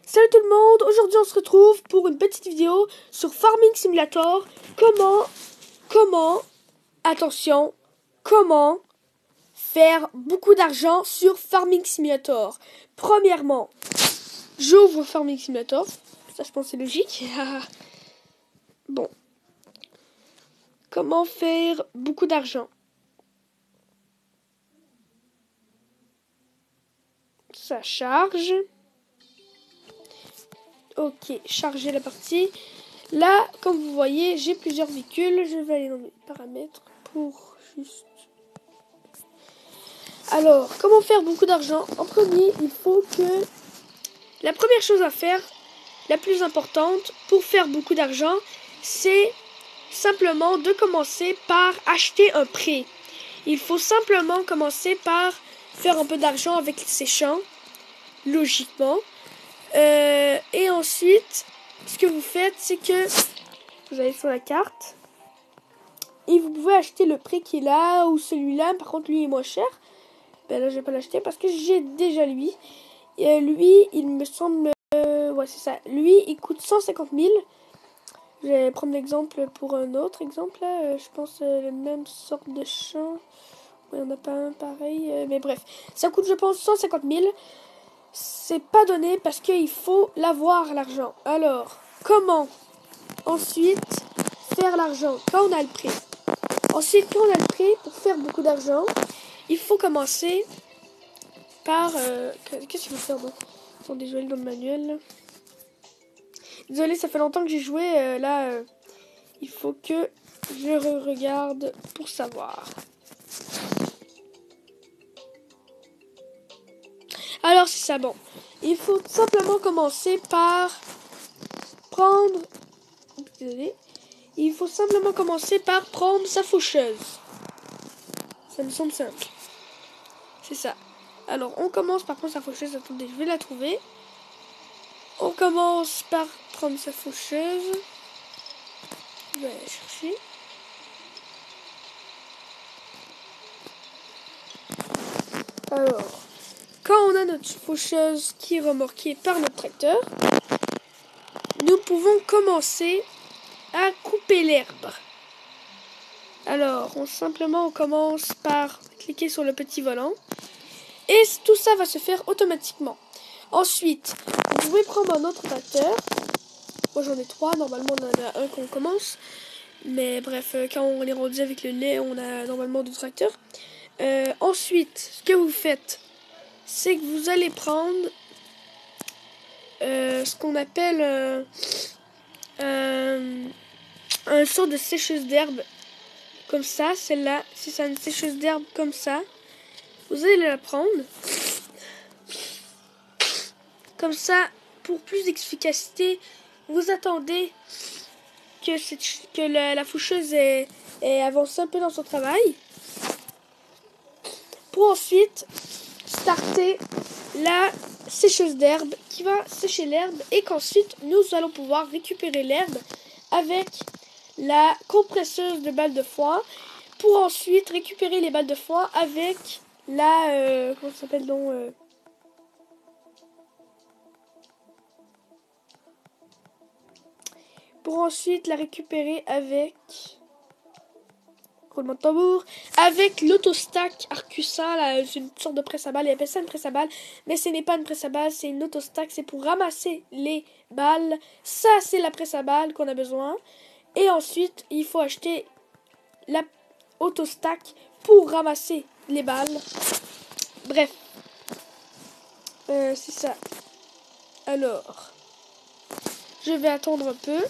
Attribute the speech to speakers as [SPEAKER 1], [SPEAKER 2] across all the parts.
[SPEAKER 1] Salut tout le monde, aujourd'hui on se retrouve pour une petite vidéo sur Farming Simulator. Comment faire beaucoup d'argent sur Farming Simulator. Premièrement, j'ouvre Farming Simulator, ça je pense c'est logique. Bon, comment faire beaucoup d'argent? Ça charge. Ok, charger la partie. Là, comme vous voyez, j'ai plusieurs véhicules. Je vais aller dans mes paramètres pour juste... Alors, comment faire beaucoup d'argent? En premier, il faut que... La première chose à faire, la plus importante pour faire beaucoup d'argent, c'est simplement de commencer par acheter un pré. Il faut simplement commencer par faire un peu d'argent avec ces champs, logiquement. Et ensuite, ce que vous faites, c'est que vous allez sur la carte et vous pouvez acheter le prix qui est là ou celui-là. Par contre, lui est moins cher. Ben là, je vais pas l'acheter parce que j'ai déjà lui. Et lui, il me semble... ouais, c'est ça. Lui, il coûte 150 000. Je vais prendre l'exemple pour un autre exemple. Là. Je pense la même sorte de champ. Il n'y en a pas un pareil. Mais bref, ça coûte, je pense, 150 000. C'est pas donné parce qu'il faut l'avoir, l'argent. Alors, comment ensuite faire l'argent quand on a le prêt? Ensuite, quand on a le prêt, pour faire beaucoup d'argent, il faut commencer par... qu'est-ce qu'il faut faire? Attendez, je vais aller dans le manuel. Désolé, ça fait longtemps que j'ai joué. Il faut que je regarde pour savoir. Alors, c'est ça, bon. Il faut simplement commencer par prendre... Désolé. Il faut simplement commencer par prendre sa faucheuse. Ça me semble simple. C'est ça. Alors, on commence par prendre sa faucheuse. Attendez, je vais la trouver. On commence par prendre sa faucheuse. Je vais aller chercher. Alors, quand on a notre faucheuse qui est remorquée par notre tracteur, nous pouvons commencer à couper l'herbe. Alors, on commence par cliquer sur le petit volant. Et tout ça va se faire automatiquement. Ensuite, vous pouvez prendre un autre tracteur. Moi, j'en ai 3. Normalement, on en a un qu'on commence. Mais bref, quand on est rendu avec le lait, on a normalement 2 tracteurs. Ensuite, ce que vous faites, c'est que vous allez prendre ce qu'on appelle un sort de sécheuse d'herbe. Comme ça, celle-là, si c'est une sécheuse d'herbe comme ça, vous allez la prendre. Comme ça, pour plus d'efficacité, vous attendez que la faucheuse avance un peu dans son travail. Pour ensuite starter la sécheuse d'herbe qui va sécher l'herbe et qu'ensuite nous allons pouvoir récupérer l'herbe avec la compresseuse de balles de foin pour ensuite récupérer les balles de foin avec la... comment ça s'appelle donc pour ensuite la récupérer avec... roulement de tambour, avec l'autostack Arcusin, là, c'est une sorte de presse à balles, il appelle ça une presse à balles, mais ce n'est pas une presse à balles, c'est une autostack, c'est pour ramasser les balles, ça c'est la presse à balles qu'on a besoin, et ensuite il faut acheter la autostack pour ramasser les balles, bref, c'est ça. Alors, je vais attendre un peu.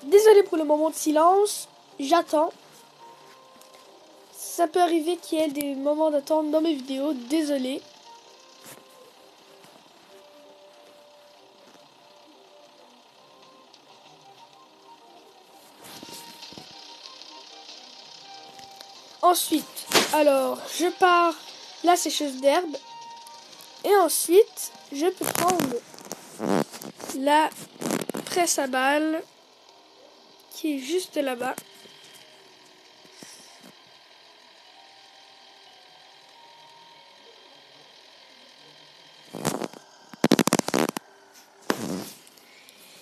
[SPEAKER 1] Désolé pour le moment de silence, j'attends. Ça peut arriver qu'il y ait des moments d'attente dans mes vidéos, désolé. Ensuite, alors, je pars la sécheuse d'herbe. Et ensuite, je peux prendre la presse à balles qui est juste là-bas.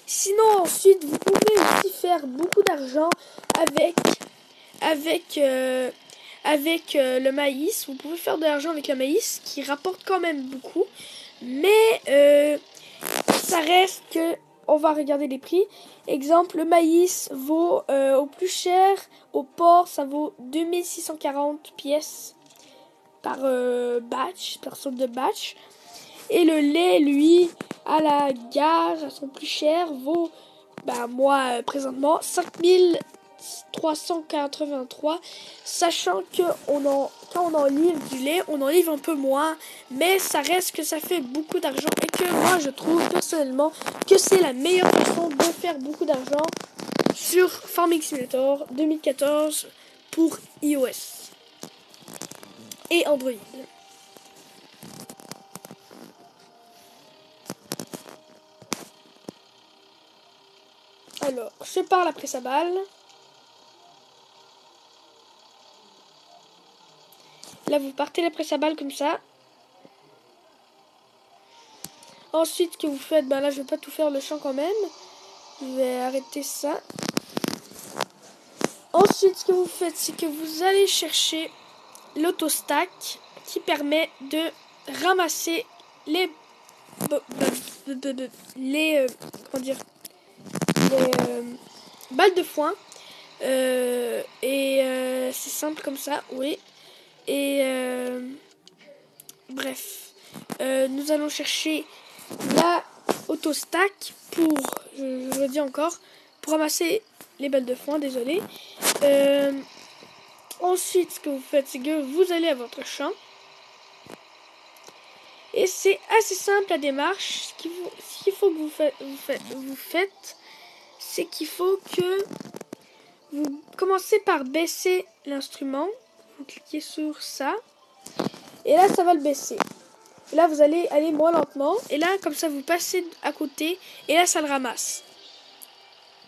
[SPEAKER 1] Sinon, ensuite, vous pouvez aussi faire beaucoup d'argent avec le maïs. Vous pouvez faire de l'argent avec le maïs qui rapporte quand même beaucoup. Mais ça reste que... On va regarder les prix. Exemple, le maïs vaut au plus cher, au port, ça vaut 2640 pièces par batch, par sorte de batch. Et le lait, lui, à la gare, à son plus cher, vaut, moi, présentement, 5383, sachant que quand on en livre du lait, on en livre un peu moins, mais ça reste que ça fait beaucoup d'argent et que moi, je trouve personnellement que c'est la meilleure façon de faire beaucoup d'argent sur Farming Simulator 2014 pour iOS et Android. Alors, je pars la presse à balles. Là, vous partez la presse à balles comme ça. Ensuite, ce que vous faites, là, je vais pas tout faire le champ quand même. Je vais arrêter ça. Ensuite, ce que vous faites, c'est que vous allez chercher l'autostack qui permet de ramasser les balles de foin. C'est simple comme ça, oui. Et bref, nous allons chercher la autostack pour, je le dis encore, pour ramasser les balles de foin, désolé. Ensuite, ce que vous faites, c'est que vous allez à votre champ. Et c'est assez simple la démarche. Ce qu'il faut que vous faites, c'est qu'il faut que vous commencez par baisser l'instrument. Vous cliquez sur ça. Et là, ça va le baisser. Et là, vous allez aller moins lentement. Et là, comme ça, vous passez à côté. Et là, ça le ramasse.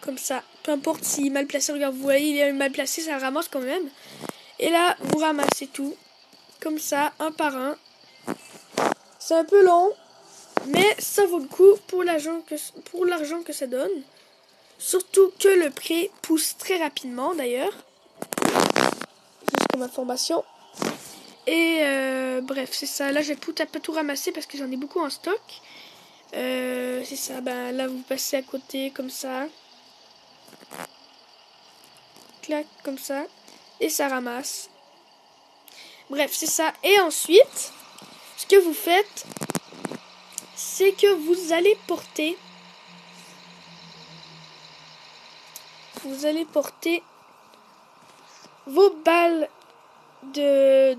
[SPEAKER 1] Comme ça. Peu importe s'il est mal placé. Regarde, vous voyez, il est mal placé, ça le ramasse quand même. Et là, vous ramassez tout. Comme ça, un par un. C'est un peu long. Mais ça vaut le coup pour l'argent que ça donne. Surtout que le prix pousse très rapidement, d'ailleurs. Juste comme information. Et bref, c'est ça. Là, j'ai tout ramassé parce que j'en ai beaucoup en stock. C'est ça. Là, vous passez à côté comme ça. Clac, comme ça. Et ça ramasse. Bref, c'est ça. Et ensuite, ce que vous faites, c'est que vous allez porter... vos balles de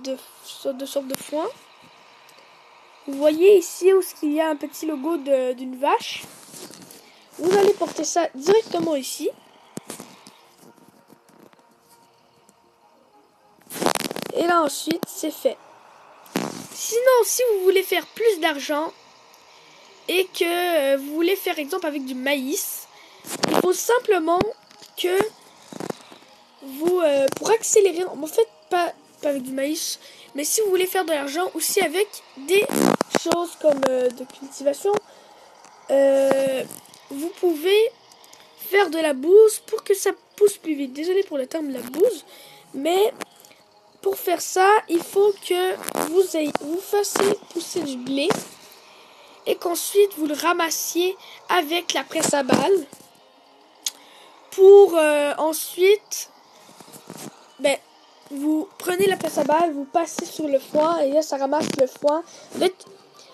[SPEAKER 1] sorte de foin. Vous voyez ici où il y a un petit logo d'une vache. Vous allez porter ça directement ici. Et là ensuite, c'est fait. Sinon, si vous voulez faire plus d'argent et que vous voulez faire exemple avec du maïs, il faut simplement que vous, pour accélérer, en fait pas avec du maïs, mais si vous voulez faire de l'argent aussi avec des choses comme de cultivation, vous pouvez faire de la bouse pour que ça pousse plus vite. Désolé pour le terme la bouse, mais pour faire ça, il faut que vous fassiez pousser du blé et qu'ensuite vous le ramassiez avec la presse à balles pour ensuite vous prenez la presse à balles, vous passez sur le foin et là ça ramasse le foin.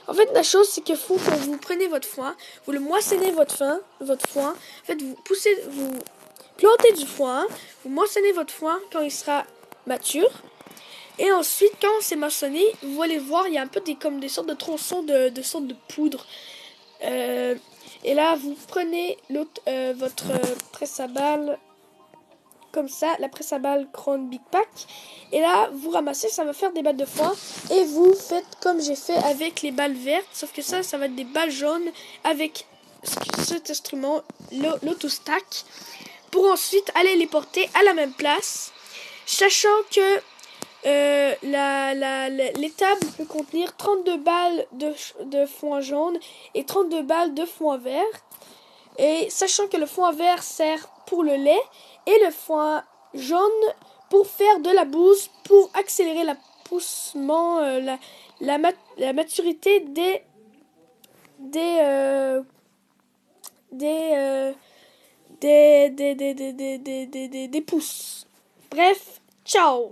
[SPEAKER 1] En fait la chose c'est que faut que vous prenez votre foin, vous le moissonnez votre foin. En fait vous plantez du foin, vous moissonnez votre foin quand il sera mature. Et ensuite, quand c'est moissonné, vous allez voir, il y a un peu comme des sortes de tronçons de sortes de poudre. Et là, vous prenez votre presse à balles comme ça, la presse à balles Crown Big Pack. Et là, vous ramassez, ça va faire des balles de foin. Et vous faites comme j'ai fait avec les balles vertes. Sauf que ça va être des balles jaunes avec cet instrument, l'auto-stack. Pour ensuite aller les porter à la même place. Sachant que l'étable peut contenir 32 balles de foin jaune et 32 balles de foin vert. Et sachant que le foin vert sert pour le lait et le foin jaune pour faire de la bouse, pour accélérer l'apoussement, la maturité des pousses. Bref, ciao!